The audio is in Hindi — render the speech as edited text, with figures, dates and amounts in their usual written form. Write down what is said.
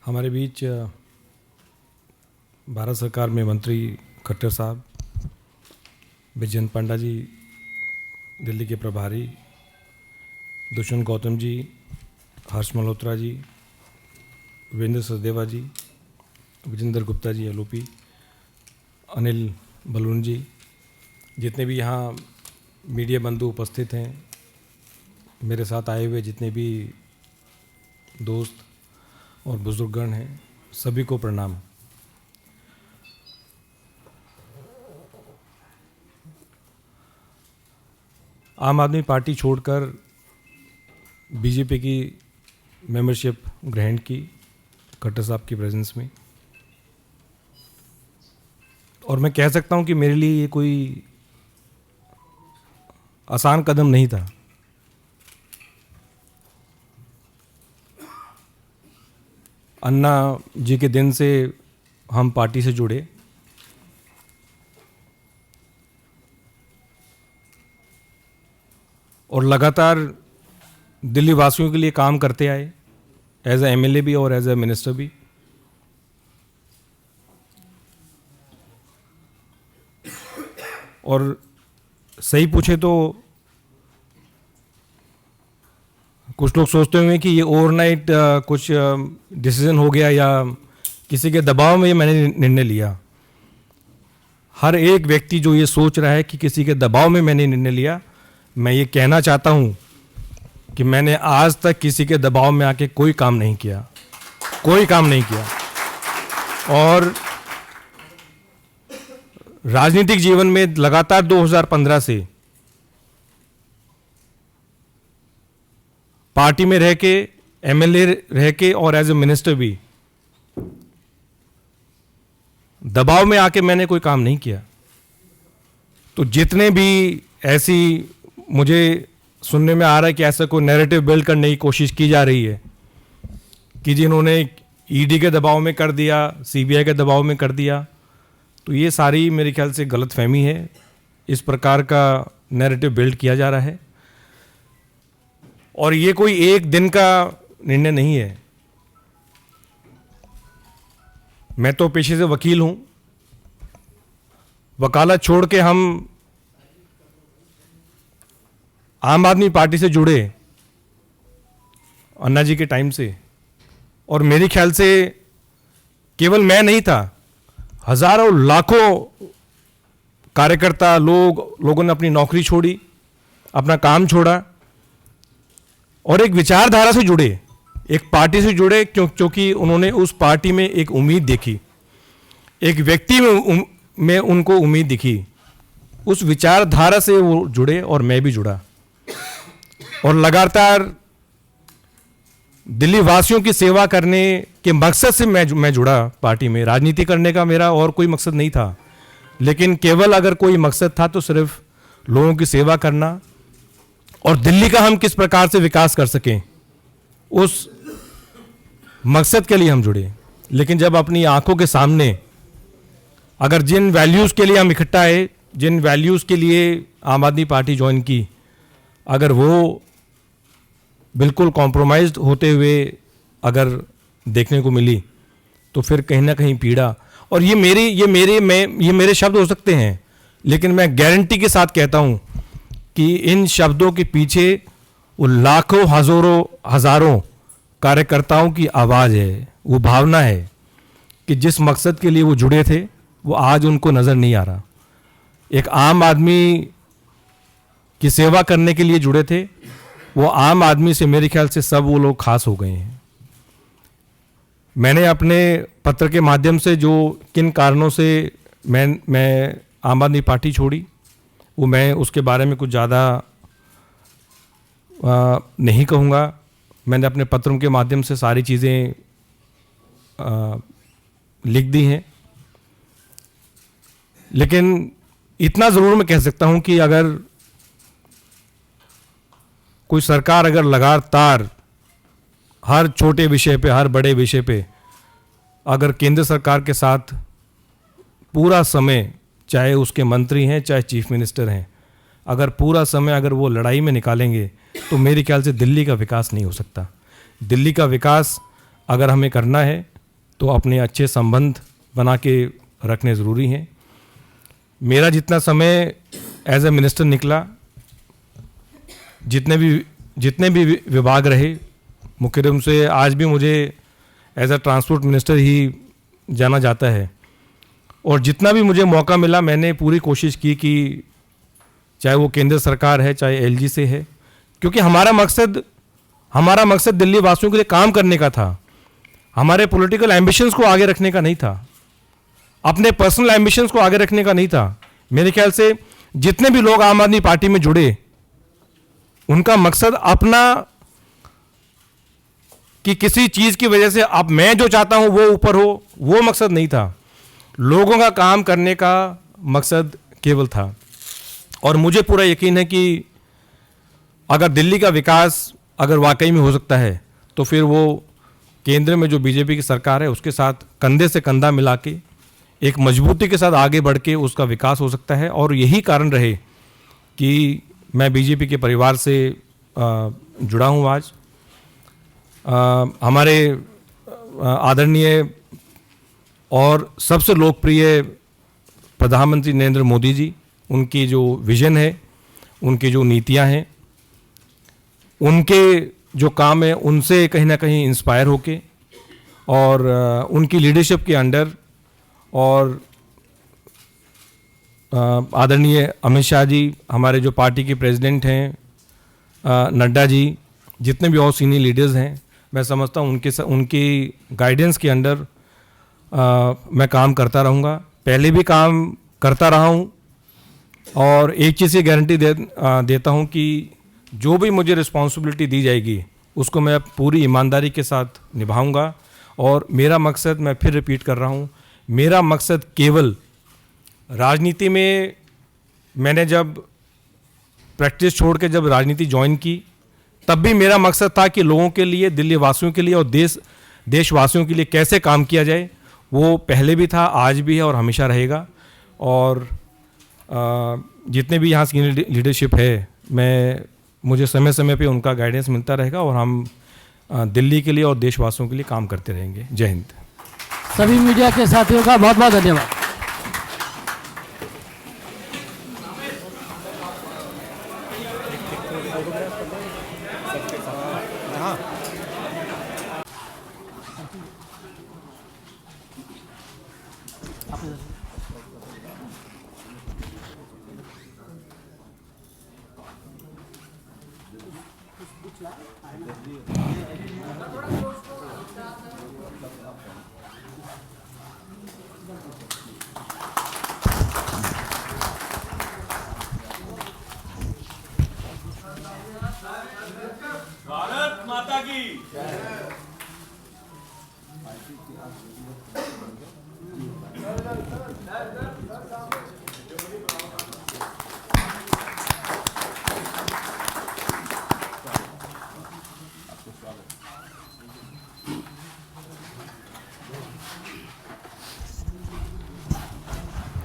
हमारे बीच भारत सरकार में मंत्री खट्टर साहब, विजयंत पांडा जी दिल्ली के प्रभारी, दुष्यंत गौतम जी, हर्ष मल्होत्रा जी, वीरेंद्र सचदेवा जी, विजेंद्र गुप्ता जी एलओपी, अनिल बलून जी, जितने भी यहाँ मीडिया बंधु उपस्थित हैं, मेरे साथ आए हुए जितने भी दोस्त और बुजुर्गगण हैं, सभी को प्रणाम। आम आदमी पार्टी छोड़कर बीजेपी की मेंबरशिप ग्रहण की खट्टर साहब की प्रेजेंस में, और मैं कह सकता हूं कि मेरे लिए ये कोई आसान कदम नहीं था। अन्ना जी के दिन से हम पार्टी से जुड़े और लगातार दिल्ली वासियों के लिए काम करते आए, एज ए एमएलए भी और एज ए मिनिस्टर भी। और सही पूछे तो कुछ लोग सोचते होंगे कि ये ओवरनाइट कुछ डिसीजन हो गया या किसी के दबाव में ये मैंने निर्णय लिया। हर एक व्यक्ति जो ये सोच रहा है कि किसी के दबाव में मैंने निर्णय लिया, मैं ये कहना चाहता हूँ कि मैंने आज तक किसी के दबाव में आके कोई काम नहीं किया, कोई काम नहीं किया। और राजनीतिक जीवन में लगातार 2015 से पार्टी में रह के, एमएलए रह के और एज ए मिनिस्टर भी दबाव में आके मैंने कोई काम नहीं किया। तो जितने भी ऐसी मुझे सुनने में आ रहा है कि ऐसा कोई नैरेटिव बिल्ड करने की कोशिश की जा रही है कि जिन्होंने ईडी के दबाव में कर दिया, सीबीआई के दबाव में कर दिया, तो ये सारी मेरे ख्याल से गलतफहमी है। इस प्रकार का नैरेटिव बिल्ड किया जा रहा है और ये कोई एक दिन का निर्णय नहीं है। मैं तो पेशे से वकील हूं, वकालत छोड़ के हम आम आदमी पार्टी से जुड़े अन्ना जी के टाइम से, और मेरे ख्याल से केवल मैं नहीं था, हजारों लाखों कार्यकर्ता लोगों ने अपनी नौकरी छोड़ी, अपना काम छोड़ा और एक विचारधारा से जुड़े, एक पार्टी से जुड़े, क्योंकि उन्होंने उस पार्टी में एक उम्मीद देखी, एक व्यक्ति में उनको उम्मीद दिखी। उस विचारधारा से वो जुड़े और मैं भी जुड़ा और लगातार दिल्ली वासियों की सेवा करने के मकसद से मैं जुड़ा पार्टी में। राजनीति करने का मेरा और कोई मकसद नहीं था, लेकिन केवल अगर कोई मकसद था तो सिर्फ लोगों की सेवा करना और दिल्ली का हम किस प्रकार से विकास कर सकें, उस मकसद के लिए हम जुड़े। लेकिन जब अपनी आंखों के सामने अगर जिन वैल्यूज़ के लिए हम इकट्ठा आए, जिन वैल्यूज़ के लिए आम आदमी पार्टी ज्वाइन की, अगर वो बिल्कुल कॉम्प्रोमाइज्ड होते हुए अगर देखने को मिली, तो फिर कहीं ना कहीं पीड़ा। और ये मेरे शब्द हो सकते हैं, लेकिन मैं गारंटी के साथ कहता हूँ कि इन शब्दों के पीछे वो लाखों हजारों कार्यकर्ताओं की आवाज़ है, वो भावना है कि जिस मकसद के लिए वो जुड़े थे वो आज उनको नज़र नहीं आ रहा। एक आम आदमी की सेवा करने के लिए जुड़े थे, वो आम आदमी से मेरे ख्याल से सब वो लोग खास हो गए हैं। मैंने अपने पत्र के माध्यम से जो किन कारणों से मैं आम आदमी पार्टी छोड़ी, वो मैं उसके बारे में कुछ ज़्यादा नहीं कहूँगा। मैंने अपने पत्रों के माध्यम से सारी चीज़ें लिख दी हैं, लेकिन इतना ज़रूर मैं कह सकता हूँ कि अगर कोई सरकार अगर लगातार हर छोटे विषय पे, हर बड़े विषय पे अगर केंद्र सरकार के साथ पूरा समय, चाहे उसके मंत्री हैं चाहे चीफ मिनिस्टर हैं, अगर पूरा समय अगर वो लड़ाई में निकालेंगे, तो मेरे ख्याल से दिल्ली का विकास नहीं हो सकता। दिल्ली का विकास अगर हमें करना है तो अपने अच्छे संबंध बना के रखने ज़रूरी हैं। मेरा जितना समय एज ए मिनिस्टर निकला, जितने भी विभाग रहे, मुख्य रूप से आज भी मुझे एज ए ट्रांसपोर्ट मिनिस्टर ही जाना जाता है, और जितना भी मुझे मौका मिला मैंने पूरी कोशिश की कि चाहे वो केंद्र सरकार है चाहे एलजी से है, क्योंकि हमारा मकसद दिल्ली वासियों के लिए काम करने का था। हमारे पॉलिटिकल एम्बिशंस को आगे रखने का नहीं था, अपने पर्सनल एम्बिशंस को आगे रखने का नहीं था। मेरे ख्याल से जितने भी लोग आम आदमी पार्टी में जुड़े, उनका मकसद अपना कि किसी चीज़ की वजह से अब मैं जो चाहता हूं वो ऊपर हो, वो मकसद नहीं था। लोगों का काम करने का मकसद केवल था। और मुझे पूरा यकीन है कि अगर दिल्ली का विकास अगर वाकई में हो सकता है तो फिर वो केंद्र में जो बीजेपी की सरकार है उसके साथ कंधे से कंधा मिला के एक मजबूती के साथ आगे बढ़ के उसका विकास हो सकता है। और यही कारण रहे कि मैं बीजेपी के परिवार से जुड़ा हूँ आज। हमारे आदरणीय और सबसे लोकप्रिय प्रधानमंत्री नरेंद्र मोदी जी, उनकी जो विजन है, उनकी जो नीतियां हैं, उनके जो काम है, उनसे कहीं ना कहीं इंस्पायर होके और उनकी लीडरशिप के अंडर, और आदरणीय अमित शाह जी, हमारे जो पार्टी के प्रेसिडेंट हैं, नड्डा जी, जितने भी और सीनियर लीडर्स हैं, मैं समझता हूँ उनकी गाइडेंस के अंडर मैं काम करता रहूँगा। पहले भी काम करता रहा हूँ, और एक चीज़ की गारंटी देता हूँ कि जो भी मुझे रिस्पॉन्सिबिलिटी दी जाएगी उसको मैं पूरी ईमानदारी के साथ निभाऊंगा। और मेरा मकसद, मैं फिर रिपीट कर रहा हूँ, मेरा मकसद केवल राजनीति में, मैंने जब प्रैक्टिस छोड़ के जब राजनीति ज्वाइन की तब भी मेरा मकसद था कि लोगों के लिए, दिल्ली वासियों के लिए और देशवासियों के लिए कैसे काम किया जाए। वो पहले भी था, आज भी है और हमेशा रहेगा। और जितने भी यहाँ सीनियर लीडरशिप है, मुझे समय समय पे उनका गाइडेंस मिलता रहेगा और हम दिल्ली के लिए और देशवासियों के लिए काम करते रहेंगे। जय हिंद। सभी मीडिया के साथियों का बहुत बहुत धन्यवाद। भारत माता की। जय